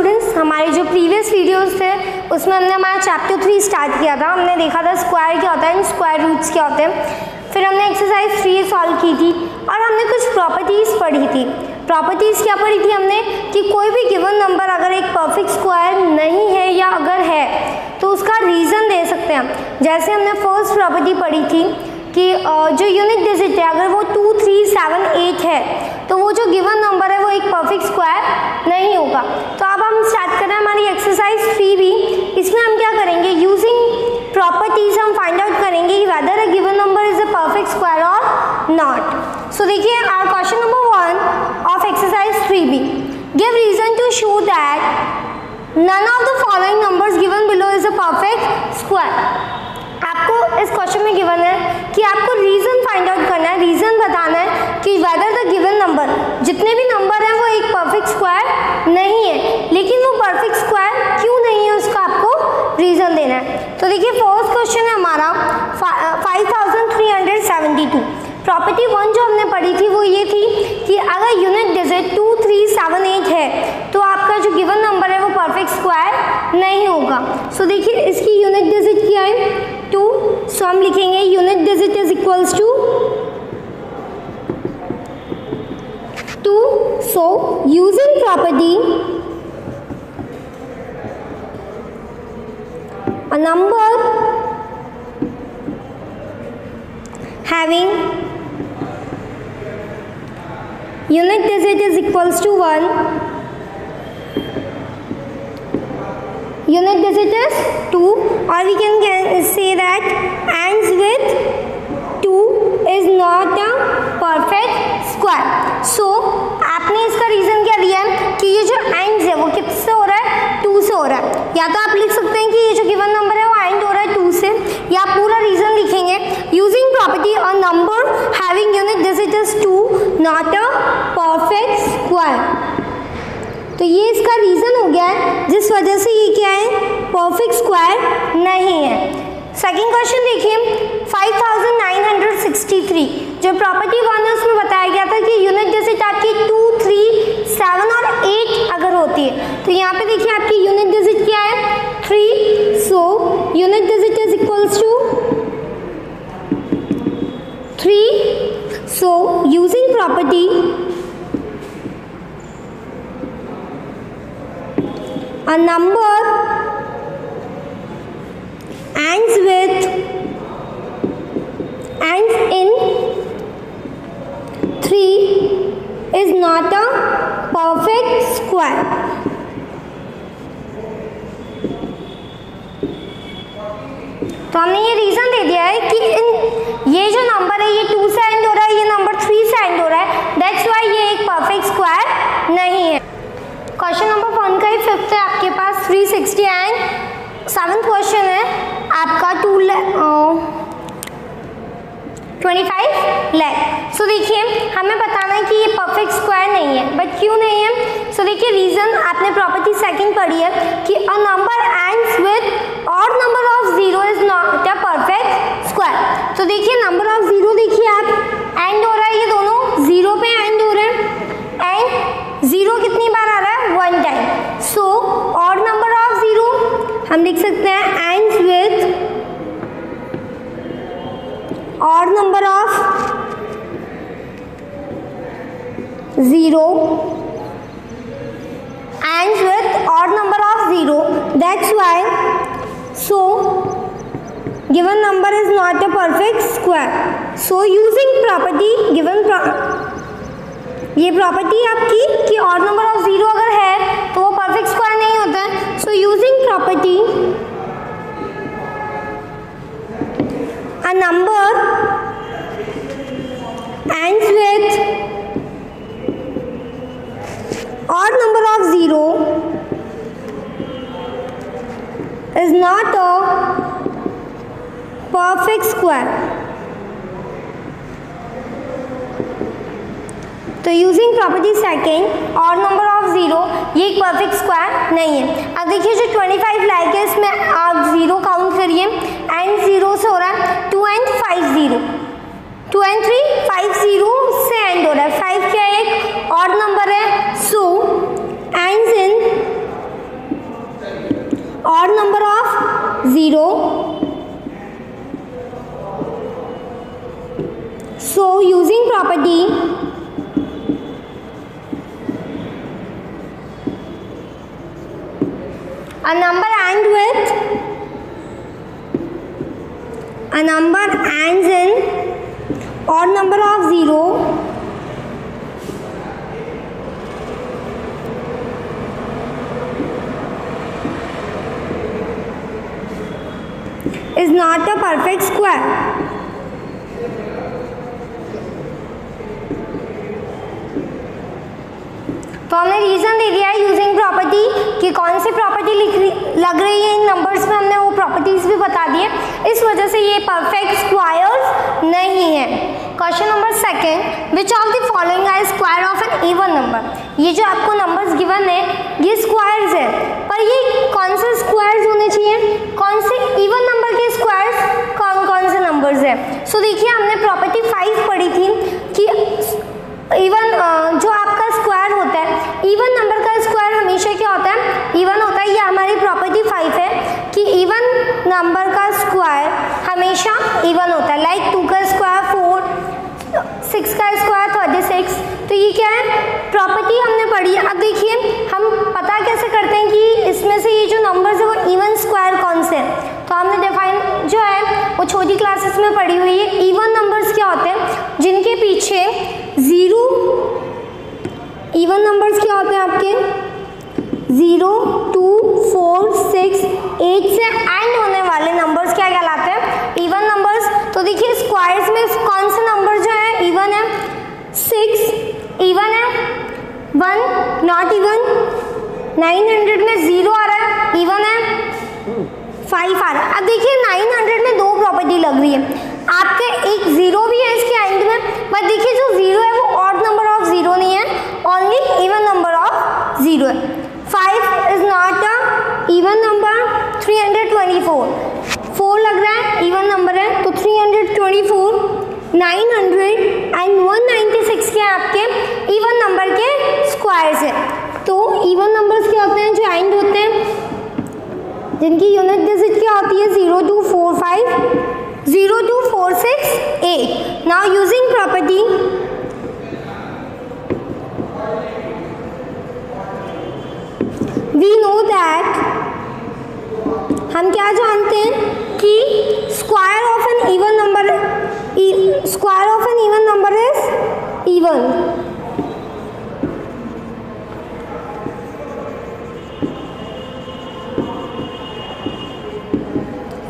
Students, हमारे जो previous videos थे उसमें हमने हमारा चैप्टर 3 स्टार्ट किया था। हमने देखा था स्क्वायर क्या होता है एंड स्क्वायर रूट्स क्या होते हैं। फिर हमने एक्सरसाइज 3 सॉल्व की थी और हमने कुछ प्रॉपर्टीज़ पढ़ी थी। प्रॉपर्टीज़ क्या पढ़ी थी हमने कि कोई भी गिवन नंबर अगर एक परफेक्ट स्क्वायर नहीं है या अगर है तो उसका रीज़न दे सकते हैं। जैसे हमने फर्स्ट प्रॉपर्टी पढ़ी थी कि जो यूनिट डिजिट है अगर वो 2, 3, 7, 8 है तो वो जो गिवन नंबर है वो एक परफेक्ट स्क्वायर नहीं होगा। तो अब हम स्टार्ट कर रहे हैं हमारी एक्सरसाइज 3B। इसमें हम क्या करेंगे, यूजिंग प्रॉपर्टीज हम फाइंड आउट करेंगे कि whether a given number is a perfect square और नॉट। सो देखिए our question number 1 of exercise 3B, give reason to show that none of the following numbers given below is a perfect square. आपको इस question में given है कि आपको reason find out करना है, रीजन बताना है कि वेदर द गिवन नंबर, जितने भी नंबर हैं वो एक परफेक्ट स्क्वायर नहीं है, लेकिन वो परफेक्ट स्क्वायर क्यों नहीं है उसका आपको रीजन देना है। तो देखिए फर्स्ट क्वेश्चन है हमारा 5372। प्रॉपर्टी 1 जो हमने पढ़ी थी वो ये थी कि अगर यूनिट डिजिट 2, 3, 7, 8 है तो आपका जो गिवन नंबर है वो परफेक्ट स्क्वायर नहीं होगा। सो देखिए इसकी यूनिट डिजिट क्या है 2, सो हम लिखेंगे unit digit is equals to 2। So using property a number having unit digit is equals to 1, unit digit is 2, or we can say that ends with 2 is not a perfect square. So आपने इसका reason क्या दिया है कि ये जो ends है वो किससे हो रहा है, 2 से हो रहा है। या तो आप लिख सकते हैं कि ये जो गिवन नंबर है वो एंड हो रहा है 2 से, या आप पूरा रीजन लिखेंगे using property a number having unit digit is 2 not a perfect square. तो ये इसका रीजन हो गया है जिस वजह से ये क्या है, परफेक्ट स्क्वायर नहीं है। सेकंड क्वेश्चन देखिए 5963। जो प्रॉपर्टी 1 है उसमें बताया गया था कि यूनिट डिजिट आपकी 2, 3, 7 और 8 अगर होती है तो यहाँ पे देखिए आपकी यूनिट डिजिट क्या है 3। So unit digit is equals to 3। So using property a number ends in 3 is not a perfect square. तो हमने ये रीजन दे दिया है कि ये जो नंबर है ये 2 से एंड हो रहा है, ये नंबर 3 से एंड हो रहा है, दैट्स व्हाई ये एक परफेक्ट स्क्वायर नहीं है। क्वेश्चन नंबर 1 का ही फिफ्थ है आपके पास 360 एंड 7th क्वेश्चन है आपका 25 लाख। सो देखिए हमें बताना है कि ये परफेक्ट स्क्वायर नहीं है, बट क्यों नहीं है। सो देखिए रीजन आपने प्रॉपर्टी सेकंड पढ़ी है कि a number ends with odd number of 0 is not a perfect square. तो देखिए नंबर ऑफ 0 देखिए आप एंड हो रहा है, ये दोनों 0 पे एंड हो रहे हैं एंड 0 कितनी बार आ रहा है 1 time. So odd number of 0 हम लिख सकते हैं ends with odd number of 0 ends with odd number of 0, that's why so given number is not a perfect square. So using property given ये प्रॉपर्टी आपकी कि odd number of 0 अगर है तो वो perfect square नहीं होता है। So using property a number ends with odd number of 0 is not a perfect square. तो यूजिंग प्रॉपर्टी सेकेंड और नंबर ऑफ 0 ये एक परफेक्ट स्क्वायर नहीं है। अब देखिए जो 25 लाख है इसमें आप 0 काउंट करिए एंड 0 से हो रहा है 2 and 5 0, 2 and 3 5 0 से एंड हो रहा है। 5 क्या है, एक ऑड नंबर है, so ends in odd number of 0. So using property, a number ends in odd number of 0 is not a perfect square. तो हमने रीजन दे दिया है यूजिंग प्रॉपर्टी कि कौन सी प्रॉपर्टी लग रही है इन नंबर्स में, हमने वो प्रॉपर्टीज भी बता दी है, इस वजह से ये परफेक्ट स्क्वायर्स नहीं है। Question number second, which of the following are square of an even number. ये जो आपको नंबर्स गिवन है ये स्क्वायर्स है, पर ये कौन से स्क्वायर्स होने चाहिए, कौन से इवन नंबर के स्क्वायर्स, कौन कौन से नंबर्स है। सो देखिए हमने प्रॉपर्टी 5 पढ़ी थी कि इवन जो आपका स्क्वायर होता है, इवन नंबर का स्क्वायर हमेशा क्या होता है, इवन होता है। ये हमारी प्रॉपर्टी 5 है कि इवन नंबर का स्क्वायर हमेशा इवन होता है। लाइक 2 का स्क्वायर 4, 6 का स्क्वायर 36। तो ये क्या है, प्रॉपर्टी हमने पढ़ी है। अब देखिए हम पता कैसे करते हैं कि इसमें से ये जो नंबर्स है वो इवन स्क्वायर कौन से हैं। तो हमने डिफाइन जो है वो छोटी क्लासेस में पढ़ी हुई है। इवन नंबर्स क्या होते हैं, जिनके पीछे 0, इवन नंबर्स क्या होते हैं आपके 0, 2, 4, 6, 8 से एंड होने वाले नंबर्स क्या कहलाते हैं, इवन नंबर्स। तो देखिए स्क्वायर्स में कौन से नंबर जो है इवन है, 6 इवन है, 1 नॉट इवन, 900 में 0 आ रहा है इवन है, 5 आ रहा है। अब देखिए 900 में 2 प्रॉपर्टी लग रही है, आपके एक 0 भी है इसके एंड में, बट देखिए जो 0 है वो ऑड नंबर ऑफ 0 नहीं है, ओनली इवन नंबर ऑफ 0 है। 5 is not a even number. 324 4 लग रहा है, इवन नंबर है, तो 324, 900 एंड 196 के आपके इवन नंबर के स्क्वायर्स है। तो इवन नंबर्स क्या होते हैं, जो एंड होते हैं, जिनकी यूनिट डिजिट क्या होती है 0 2 4 5, 0 2 4 6 8। Now using property, we know that, हम क्या जानते हैं कि square of an even number is even.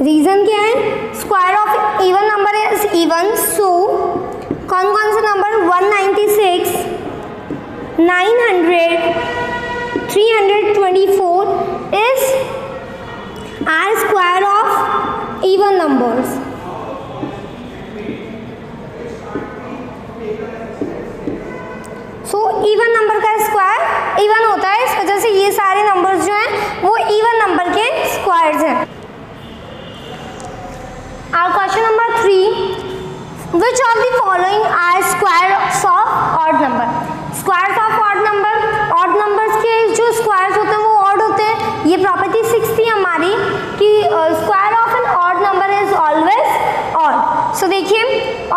Reason क्या है, square of even number is even. So कौन कौन से number, 196, 900, 324 is are square of even numbers. So even number का स्क्वायर इवन होता है, इस वजह से ये सारे नंबर्स जो हैं वो इवन नंबर के स्क्वायर्स हैं। Our question number 3, which of the following are squares of odd number? Squares of odd number, odd numbers के जो squares होते हैं वो odd होते हैं। ये प्रॉपर्टी 6 थी हमारी कि square of an odd number is always odd. So देखिए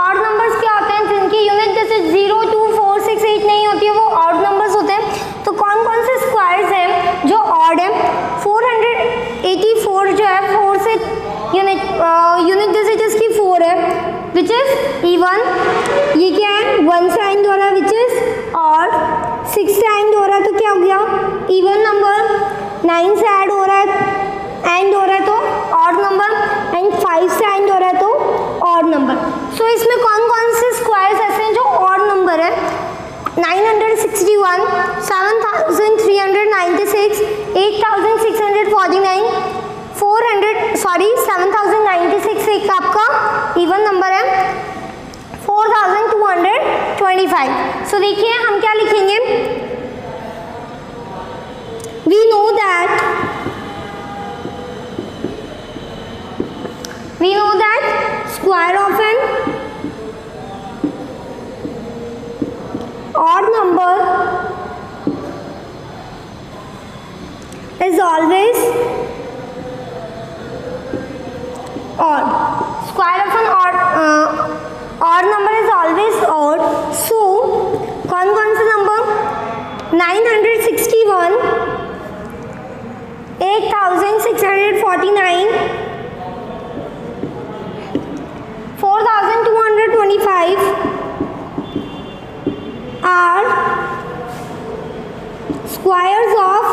odd numbers क्या होते हैं, जिनकी यूनिट जैसे 0 2 4 6 8 नहीं होती है, वो odd numbers होते हैं। तो कौन कौन से squares हैं जो odd है, 484 जो है 4 से यूनिट डिजिट इसकी 4 है, विच इज इवन। ये क्या है, 1 से एंड हो रहा है विच इज ऑड, 6 से एंड हो रहा है तो क्या हो गया, इवन नंबर, 9 से ऐड हो रहा है, एंड हो रहा है तो ऑड नंबर, एंड 5 से एंड हो रहा है तो ऑड नंबर। सो इसमें कौन कौन से स्क्वायर्स ऐसे हैं जो ऑड नंबर है, 961, 7396, 8649, 7096 एक आपका इवन नंबर है, 4225। सो देखिए हम क्या लिखेंगे, we know that square of an odd number is always odd. Square of an odd number is always odd. So कौन कौन से number? 961, 8649, 4225 are squares of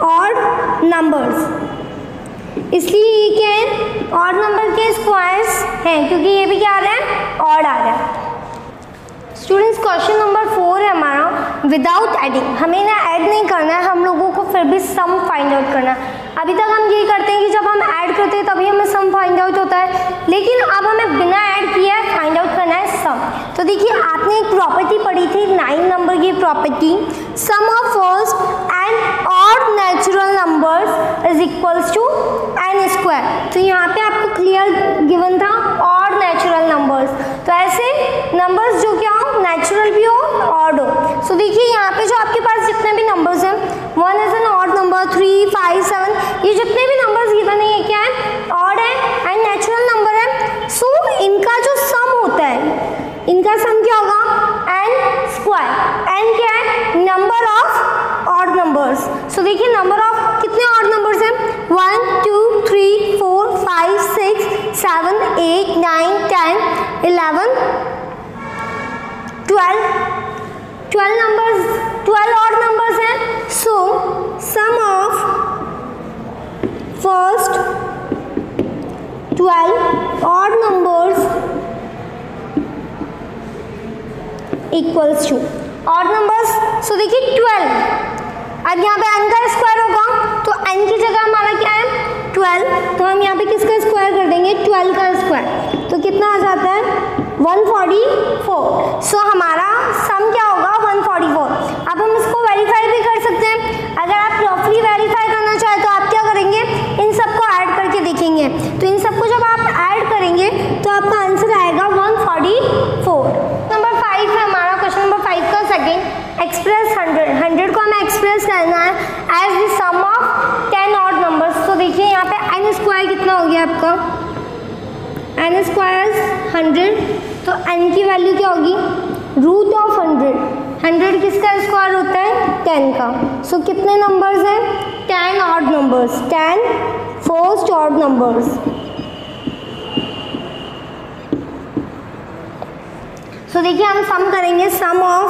odd numbers. इसलिए ये क्या है? ऑड नंबर के स्क्वायर्स हैं, क्योंकि ये भी क्या आ रहा है? ऑड आ रहा है। स्टूडेंट्स, क्वेश्चन नंबर 4 है हमारा, विदाउट एडिंग। हमें ना ऐड नहीं करना है, हम लोगों को फिर भी सम फाइंड आउट करना है। अभी तक हम ये करते हैं कि जब हम ऐड करते हैं तभी हमें सम फाइंड आउट होता है, लेकिन अब हमें बिना ऐड किए फाइंड आउट करना है सम। तो देखिए, आपने एक प्रॉपर्टी पढ़ी थी 9 नंबर की property, sum of first and odd natural numbers is equals to n square. तो यहाँ पे आपको क्लियर गिवन था ऑड नेचुरल नंबर्स। तो ऐसे नंबर्स जो क्या हो, नेचुरल भी हो, ऑड हो। सो देखिए, यहाँ पे जो आपके पास जितने भी नंबर्स हैं, 1 इज एन ऑड नंबर, 3, 5, 7, ये जितने भी नंबर्स गिवन है ये क्या है? ऑड है एंड नेचुरल नंबर है। सो इनका जो सम होता है, इनका सम क्या होगा? n square. n क्या है? Number of odd numbers. So देखिए, नंबर ऑफ कितने ऑड नंबर्स हैं? 1, 2, 3, 4, 5, 6, 7, 8, 9, 10, 11, 12 numbers, 12 odd numbers हैं। So sum of first 12 odd numbers equals to odd numbers। So देखिए 12, अब यहाँ पे n का स्क्वायर होगा तो n की जगह हमारा क्या है? 12। तो हम यहाँ पे किसका स्क्वायर कर देंगे? 12 का स्क्वायर। तो कितना आ जाता है? 144। सो हमारा सम क्या होगा? 144। अब हम इसको वेरीफाई भी कर सकते हैं। अगर आप प्रॉपरली वेरीफाई करना चाहें तो आप क्या करेंगे? इन सबको ऐड करके देखेंगे। तो इन सबको जब आप ऐड करेंगे तो आपका आंसर आएगा 144। नंबर 5 है हमारा, क्वेश्चन नंबर 5 का सेकेंड, एक्सप्रेस 100 को हमें एक्सप्रेस करना है as the sum of 10 odd numbers. तो देखिए, यहाँ पे n स्क्वायर कितना हो गया आपका? n square 100। तो n की वैल्यू क्या होगी? Root of 100। 100 किसका स्क्वायर होता है? 10 का। सो कितने नंबर्स हैं? 10 odd numbers, 10 first odd numbers. So देखिए, हम सम करेंगे, sum of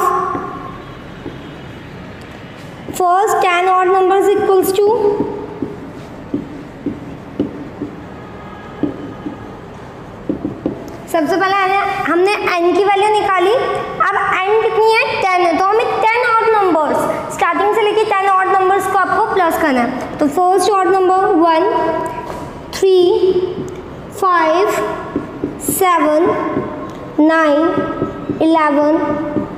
first 10 odd numbers equals to, सबसे पहले हमने n की वैल्यू निकाली। अब n कितनी है? 10 है। तो हमें 10 ऑड नंबर्स, स्टार्टिंग से लेके 10 ऑड नंबर्स को आपको प्लस करना है। तो फर्स्ट ऑड नंबर 1, 3, 5, 7, 9, 11,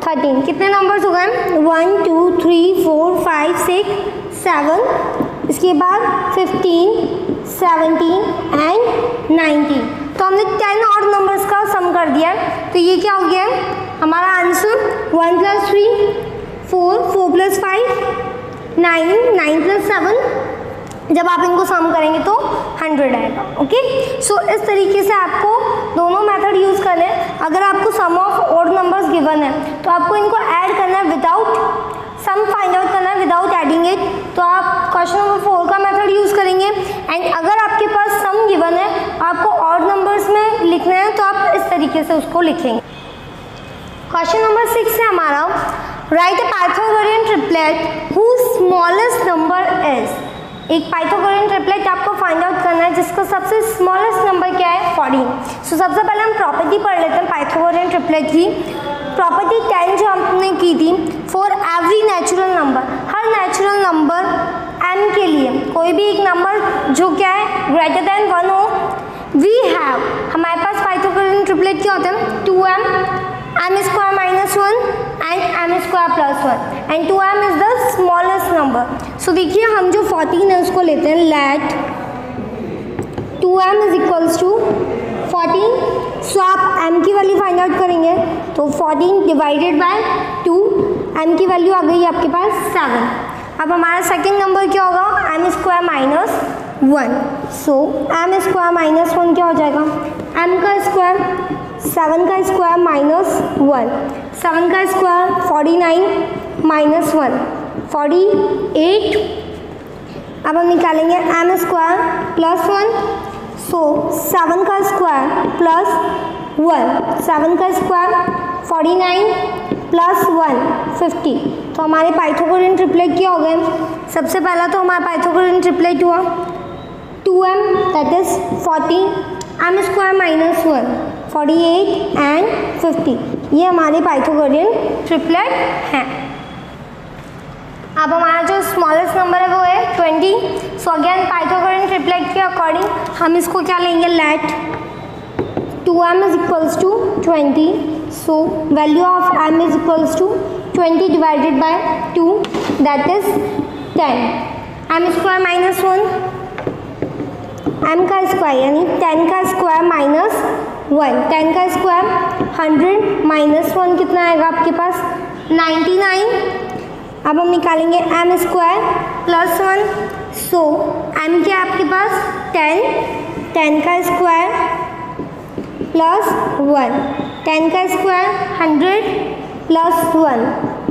13। कितने नंबर्स हो गए? 1, 2, 3, 4, 5, 6, 7, इसके बाद 15, 17 एंड 19। तो हमने 10 ऑड नंबर्स का सम कर दिया। तो ये क्या हो गया? हमारा आंसर 1 + 3 4, 4 + 5 9, 9 + 7। जब आप इनको सम करेंगे तो 100 आएगा। ओके, सो इस तरीके से आपको दोनों मेथड यूज़ करने हैं। अगर आपको सम ऑफ ऑड नंबर्स गिवन है तो आपको इनको ऐड करना है, विदाउट सम फाइंड आउट करना है विदाउट एडिंग इट। तो आप क्वेश्चन नंबर 4 का मेथड यूज़ करेंगे। एंड अगर आपके पास सम गिवन है, आपको ऑड नंबर्स में लिखना है, तो आप इस तरीके से उसको लिखेंगे। क्वेश्चन नंबर 6 है हमारा, write a Pythagorean triplet whose smallest number is. एक पाइथागोरियन ट्रिपलेट आपको फाइंड आउट करना है जिसका सबसे स्मॉलेस्ट नंबर क्या है? 14। सो सबसे पहले हम प्रॉपर्टी पढ़ लेते हैं पाइथागोरियन ट्रिपलेट की। प्रॉपर्टी 10 जो हमने की थी, for every natural number, her natural number m के लिए कोई भी एक नंबर जो क्या है ग्रेटर देन 1 हो, वी हैव, हमारे पास पाइथागोरियन ट्रिपलेट क्या होता है? 2m, m² - 1 and m² + 1 and 2m is the smallest number. So देखिए, हम जो 14 है उसको लेते हैं, लेट 2m = 14। सो आप m की वैल्यू फाइंड आउट करेंगे तो 14 / 2, m की वैल्यू आ गई आपके पास 7। अब हमारा सेकंड नंबर क्या होगा, एम स्क्वायर माइनस 1। सो एम स्क्वायर माइनस 1 क्या हो जाएगा, एम का स्क्वायर 7 का स्क्वायर माइनस 1, 7 का स्क्वायर 49 माइनस 1 48। अब हम निकालेंगे एम स्क्वायर प्लस 1। सो 7 का स्क्वायर प्लस 1, 7 का स्क्वायर 49 प्लस 1 50। तो हमारे पाइथागोरियन ट्रिपलेट क्या हो गए, सबसे पहला तो हमारा पाइथागोरियन ट्रिपलेट हुआ 2m that is 40, m square minus 1 48 and 50। ये हमारे पाइथागोरियन ट्रिपलेट हैं। अब हमारा जो स्मॉलेस्ट नंबर है वो है 20। सो अगेन पाइथागोरियन ट्रिपलेट के अकॉर्डिंग हम इसको क्या लेंगे, late 2m is equals to 20. So value of m is equals to 20 divided by 2 that is 10. m square minus 1, m का स्क्वायर यानी 10 का स्क्वायर माइनस 1, 10 का स्क्वायर 100 माइनस 1 कितना आएगा आपके पास 99। अब हम निकालेंगे m स्क्वायर प्लस 1। सो m क्या आपके पास 10, 10 का स्क्वायर प्लस 1, 10 का स्क्वायर 100 प्लस 1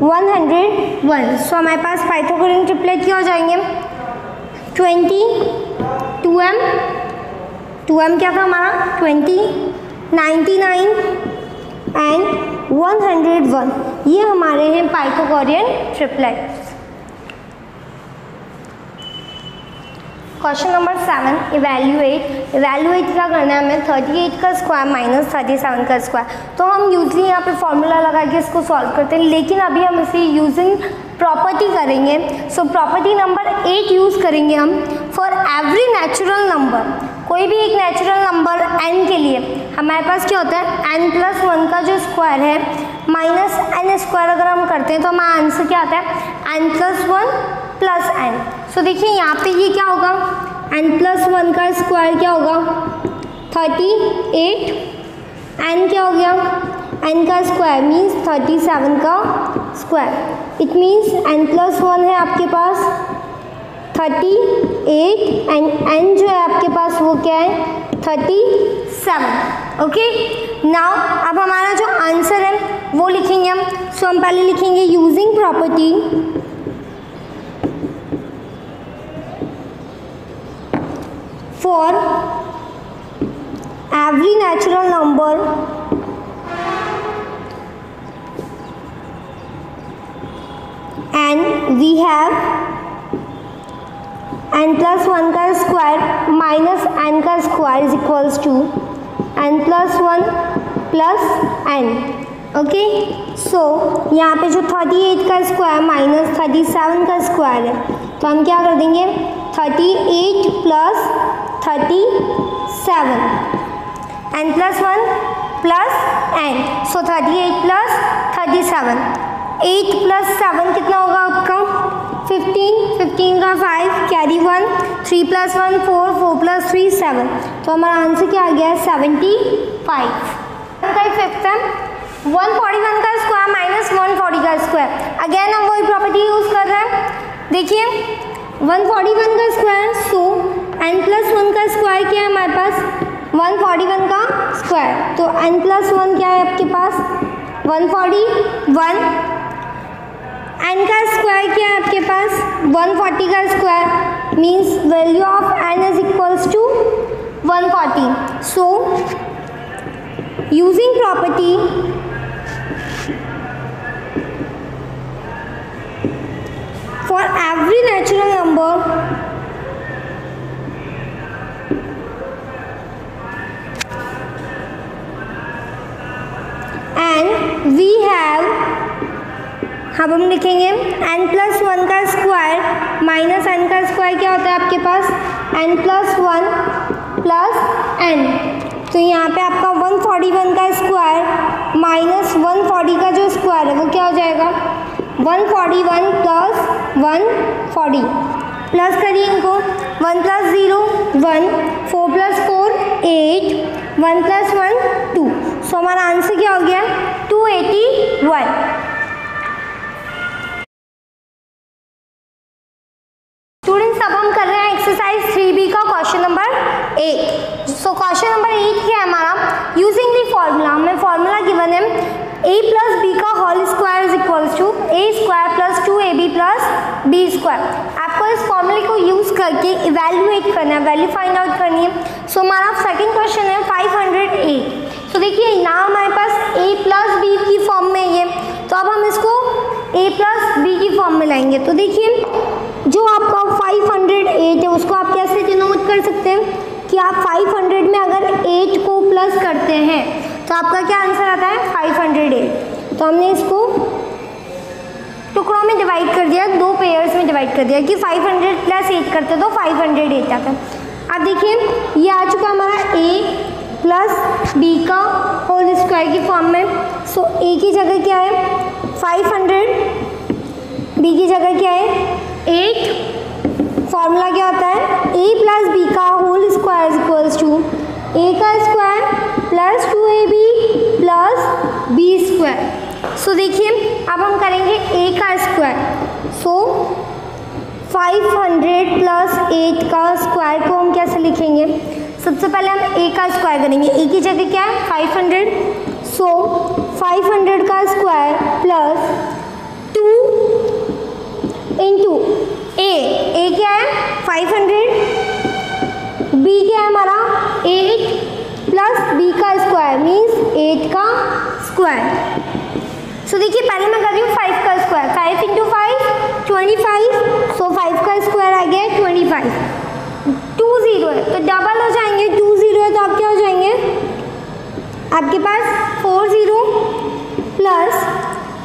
101। सो हमारे पास पाइथागोरियन ट्रिपलेट क्या हो जाएंगे 20 2m क्या था हमारा 20 99 एंड 101। ये हमारे हैं Pythagorean triplets. Question number 7, evaluate क्या करना है हमें 38 का स्क्वायर माइनस 37 का स्क्वायर। तो हम यूजली यहाँ पे फॉर्मूला लगा के इसको सॉल्व करते हैं, लेकिन अभी हम इसे यूजिंग प्रॉपर्टी करेंगे। सो प्रॉपर्टी नंबर 8 यूज़ करेंगे हम फॉर एवरी नेचुरल नंबर। कोई भी एक नेचुरल नंबर n के लिए हमारे पास क्या होता है n प्लस 1 का जो स्क्वायर है माइनस n स्क्वायर अगर हम करते हैं तो हमारा आंसर क्या आता है n प्लस 1 प्लस n। सो देखिए यहाँ पे ये क्या होगा n प्लस 1 का स्क्वायर क्या होगा 38, n क्या हो गया n का स्क्वायर मीन्स 37 का square. It means n plus 1 है आपके पास 38 एंड n जो है आपके पास वो क्या है 37। ओके नाउ अब हमारा जो आंसर है वो लिखेंगे हम। सो हम पहले लिखेंगे using property for every natural number and we have n plus 1 का स्क्वायर माइनस n का square is equals to n plus 1 plus n। Okay so यहाँ पे जो 38 का स्क्वायर माइनस 37 का स्क्वायर है तो हम क्या कर देंगे 38 plus 37 n plus 1 plus n। सो 38 प्लस 37 8 प्लस 7 कितना होगा आपका 15, 15 का 5 कैरी 1 3 प्लस 1 4 4 प्लस 3 7। तो हमारा आंसर क्या आ गया है 75। का फिफ्थ है 141 का स्क्वायर माइनस 140 का स्क्वायर। अगेन हम वही प्रॉपर्टी यूज कर रहे हैं। देखिए 141 का स्क्वायर सो n प्लस 1 का स्क्वायर क्या है हमारे पास 141 का स्क्वायर। तो n प्लस 1 क्या है आपके पास 141, n का स्क्वायर क्या है आपके पास 140 का square means value of n is equals to 140। So using property for every natural number and we have अब हम लिखेंगे n प्लस 1 का स्क्वायर माइनस n का स्क्वायर क्या होता है आपके पास n प्लस 1 प्लस n। तो यहाँ पे आपका 141 का स्क्वायर माइनस 140 का जो स्क्वायर है वो क्या हो जाएगा 141 प्लस 140 प्लस करिए इनको 1 प्लस 0 1 4 प्लस 4 8 1 प्लस 1 2। सो हमारा आंसर क्या हो गया 281। सो क्वेश्चन नंबर 8 क्या है हमारा, यूजिंग दी फॉर्मूला, हमें फॉर्मूला गिवन है a प्लस बी का whole square is equals to a square plus 2ab plus b square. आपको इस फॉर्मूले को यूज करके इवेल्युएट करना है, वैल्यू फाइंड आउट करनी है। सो हमारा सेकंड क्वेश्चन है 508। तो देखिए ना हमारे पास a प्लस बी की फॉर्म में ये, तो अब हम इसको a प्लस बी की फॉर्म में लाएंगे। तो देखिए जो आपका 508 है उसको आप कैसे डिनोट कर सकते हैं कि आप 500 में अगर 8 को प्लस करते हैं तो आपका क्या आंसर आता है 508। तो हमने इसको टुकड़ों में डिवाइड कर दिया, 2 पेयर्स में डिवाइड कर दिया कि 500 प्लस 8 करते तो 508 आता है। अब देखिए ये आ चुका हमारा a प्लस बी का होल स्क्वायर की फॉर्म में। सो a की जगह क्या है 500, b की जगह क्या है 8। फॉर्मूला क्या होता है a प्लस बी का whole square equals to a का square plus 2ab plus b square. So देखिए अब हम करेंगे a का स्क्वायर। सो 500 प्लस 8 का स्क्वायर को हम कैसे लिखेंगे, सबसे पहले हम a का स्क्वायर करेंगे। a की जगह क्या है 500। सो 500 का स्क्वायर प्लस 2 इंटू a क्या है 500, b क्या है हमारा 8 प्लस b का स्क्वायर मीन्स 8 का स्क्वायर। सो देखिए पहले मैं कर रही हूँ 5 का स्क्वायर, 5 इंटू 5 25। सो 5 का स्क्वायर आ गया 25। 2 0 है तो डबल हो जाएंगे, 2 0 है तो आप क्या हो जाएंगे आपके पास 4 0 प्लस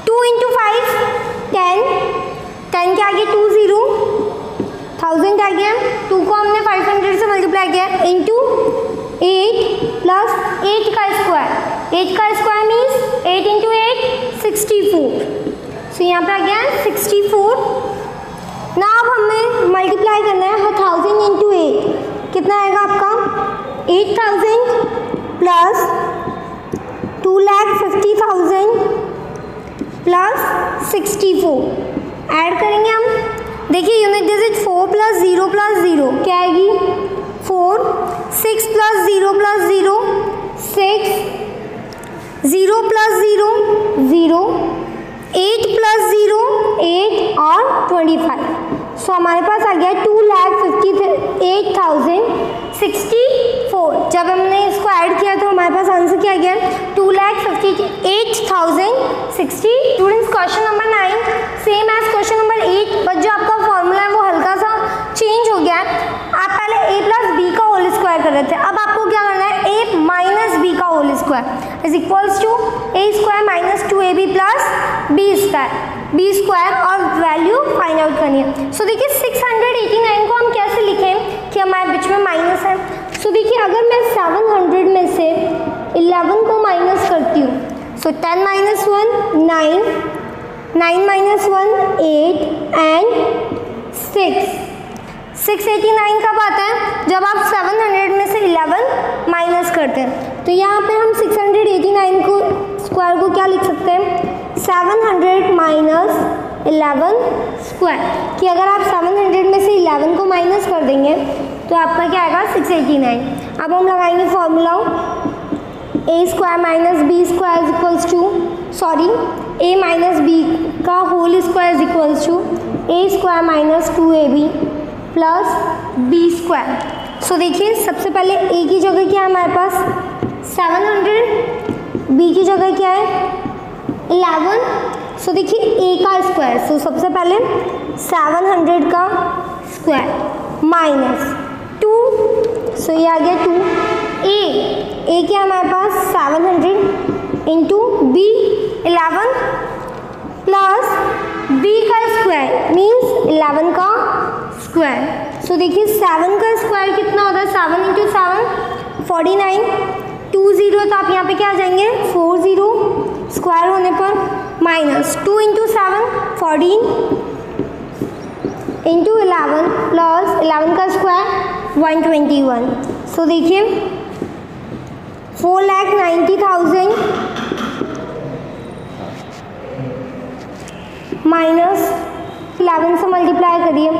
2 इंटू 5 10 के आगे 2 0 1000 आ गया। 2 को हमने 500 से मल्टीप्लाई किया इंटू 8 प्लस 8 का स्क्वायर, 8 का स्क्वायर मीन्स 8 इंटू 8 64। सो यहाँ पे आ गया 64। ना अब हमें मल्टीप्लाई करना है 1000 इंटू 8, कितना आएगा आपका 8000 प्लस 2,50,000 प्लस 64 ऐड करेंगे हम। देखिए यूनिट डिजिट 4 प्लस 0 प्लस 0 क्या आएगी 4, 6 प्लस 0 प्लस 0 6, 0 प्लस 0 0, 8 प्लस 0 8 और 25। सो हमारे पास आ गया 2,58,064। जब हमने इसको ऐड किया तो हमारे पास आंसर क्या गया 2,58,060। Students question number 9 same as question number 8, but जो आपका फॉर्मूला है वो हल्का सा चेंज हो गया है। आप पहले a प्लस बी का होल स्क्वायर कर रहे थे, अब आपको क्या करना है a माइनस बी का whole square is equals to a square minus 2ab plus b square और वैल्यू फाइंड आउट करनी है। सो देखिए 689 को हम कैसे लिखें कि हमारे बीच में माइनस है। सो देखिए अगर मैं 700 में से 11 को माइनस करती हूँ, सो 10 माइनस 1 9, 9 माइनस 1 8 एंड 689 कब आता है जब आप 700 में से 11 माइनस करते हैं। तो यहाँ पे हम 689 को स्क्वायर को क्या लिख सकते हैं 700 माइनस 11 स्क्वायर, कि अगर आप 700 में से 11 को माइनस कर देंगे तो आपका क्या आएगा 689। अब हम लगाएंगे formula a square minus B square is equals to a minus B का whole square is equals to a square minus 2ab plus b square. So देखिए सबसे पहले a की जगह क्या है हमारे पास 700, b की जगह क्या है 11। सो देखिए a का स्क्वायर, सो सबसे पहले 700 का स्क्वायर माइनस 2, सो ये आ गया 2। a क्या हमारे पास 700 इंटू b 11 प्लस b का स्क्वायर मीन्स 11 का स्क्वायर। सो देखिए 7 का स्क्वायर कितना होता है 7 इंटू 7 49, 2 0 तो आप यहाँ पे क्या आ जाएंगे 4 0 स्क्वायर होने पर माइनस 2 इंटू 7 14 इंटू 11 प्लस 11 का स्क्वायर 121। सो देखिए 4,90,000 माइनस 11 से मल्टीप्लाई करिए,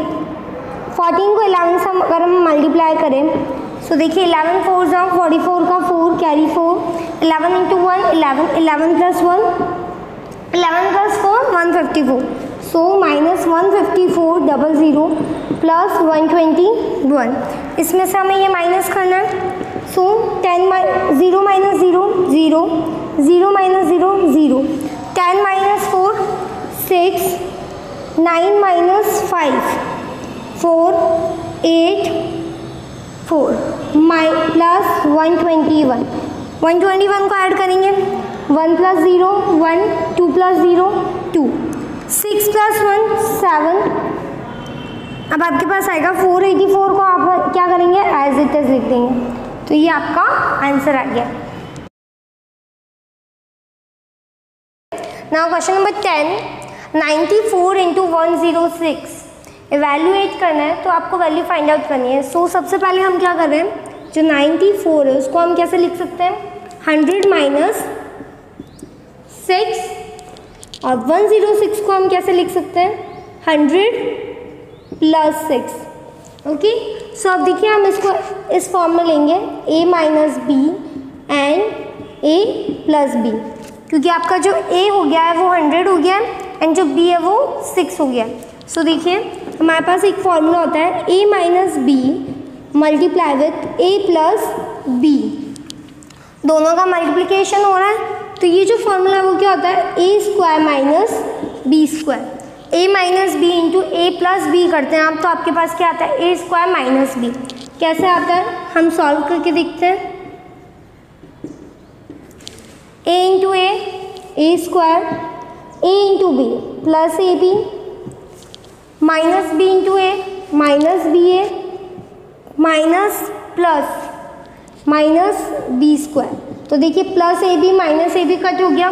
14 को 11 से अगर हम मल्टीप्लाई करें सो देखिए 11 4 जाओ 44 का 4 carry 4, 11 into 1 11, 11 plus 1 11 plus 4 154, so minus 154 00 plus 121, इसमें से हमें ये माइनस करना है। सो 0 minus 0 0, 0 minus 0 0, 10 minus 4 6, 9 minus 5 4 8 4 plus 121 को ऐड करेंगे, 1 प्लस 0 1, 2 प्लस 0 2, 6 प्लस 1 7। अब आपके पास आएगा 484 को आप क्या करेंगे, एज इट इज लिख देंगे। तो ये आपका आंसर आ गया। Now question number 10, 94 into 106 evaluate करना है, तो आपको वैल्यू फाइंड आउट करनी है। सो सबसे पहले हम क्या कर रहे हैं, जो 94 है उसको हम कैसे लिख सकते हैं, 100 माइनस 6, और 106 को हम कैसे लिख सकते हैं, 100 प्लस 6। ओके, सो अब देखिए हम इसको इस फॉर्म में लेंगे, a minus b and a plus b, क्योंकि आपका जो a हो गया है वो 100 हो गया है एंड जो b है वो 6 हो गया है। सो देखिए हमारे पास एक फॉर्मूला होता है a minus b multiply with a plus b, दोनों का मल्टीप्लिकेशन हो रहा है। तो ये जो फॉर्मूला है वो क्या होता है, a square minus B square, a minus b into a plus b करते हैं आप, तो आपके पास क्या आता है, ए स्क्वायर माइनस बी। कैसे आता है हम सॉल्व करके देखते हैं, a into a square, a into b plus a b, minus b into a minus b a, minus plus minus B square. तो देखिए plus a b minus a b cut हो गया,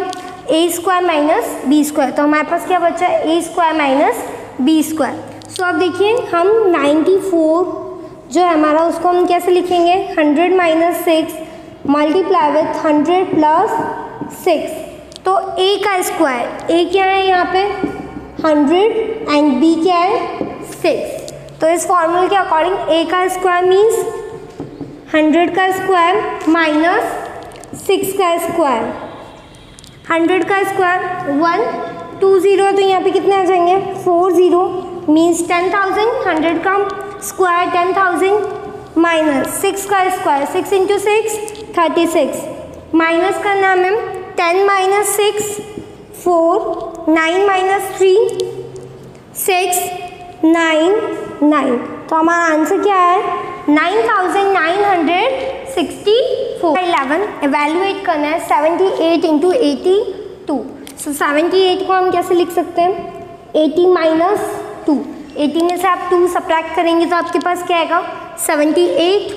a square minus B square, तो हमारे पास क्या बचा है, a square minus B square. So अब देखिए हम 94 जो है हमारा उसको हम कैसे लिखेंगे, 100 माइनस 6 मल्टीप्लाई विथ 100 प्लस 6, तो a का स्क्वायर, a क्या है यहाँ पे 100 एंड b क्या है 6। तो इस फॉर्मूले के अकॉर्डिंग a का स्क्वायर मीन्स 100 का स्क्वायर माइनस 6 का स्क्वायर, 100 का स्क्वायर 1 2 0, तो यहाँ पे कितने आ जाएंगे 4 0 मीन्स 10,000, 100 का स्क्वायर 10,000 माइनस 6 का स्क्वायर 6 इंटू 6 36, माइनस करना हमें 10 माइनस 6 4, 9 माइनस 3 6 9 9, तो हमारा आंसर क्या है 9,964। 11 एवेल्युएट करना है 78 इंटू 82, सो 78 को हम कैसे लिख सकते हैं, 80 माइनस 2, 80 में से आप 2 सब्ट्रैक्ट करेंगे तो आपके पास क्या आएगा 78,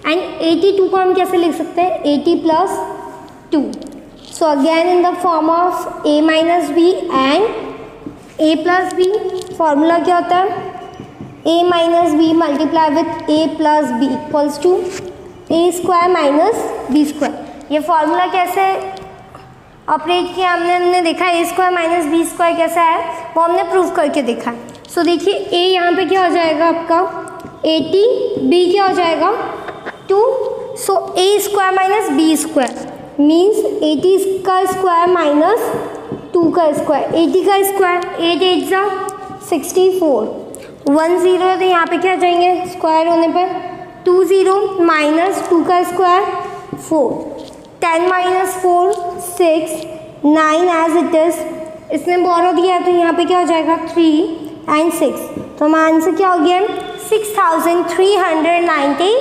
एंड 82 को हम कैसे लिख सकते हैं 80 plus 2। So again in the form of a minus b and a plus b, formula क्या होता है a minus b multiply with a plus b equals to a square minus B square. ये फॉर्मूला कैसे operate किया हमने देखा, a square minus B square कैसा है वो हमने प्रूव करके देखा है। सो देखिए a यहाँ पे क्या हो जाएगा आपका 80, b क्या हो जाएगा 2, so a square minus B square means 80 का स्क्वायर माइनस 2 का स्क्वायर, 80 का स्क्वायर 8 8 जा 64, 1 0 तो यहाँ पे क्या जाएंगे स्क्वायर होने पर 2 0 माइनस 2 का square 4, 10 minus 4 6 9 as it is, इसने बोरो दिया तो यहाँ पे क्या हो जाएगा 3 एंड 6, तो हमारा आंसर क्या हो गया 6393।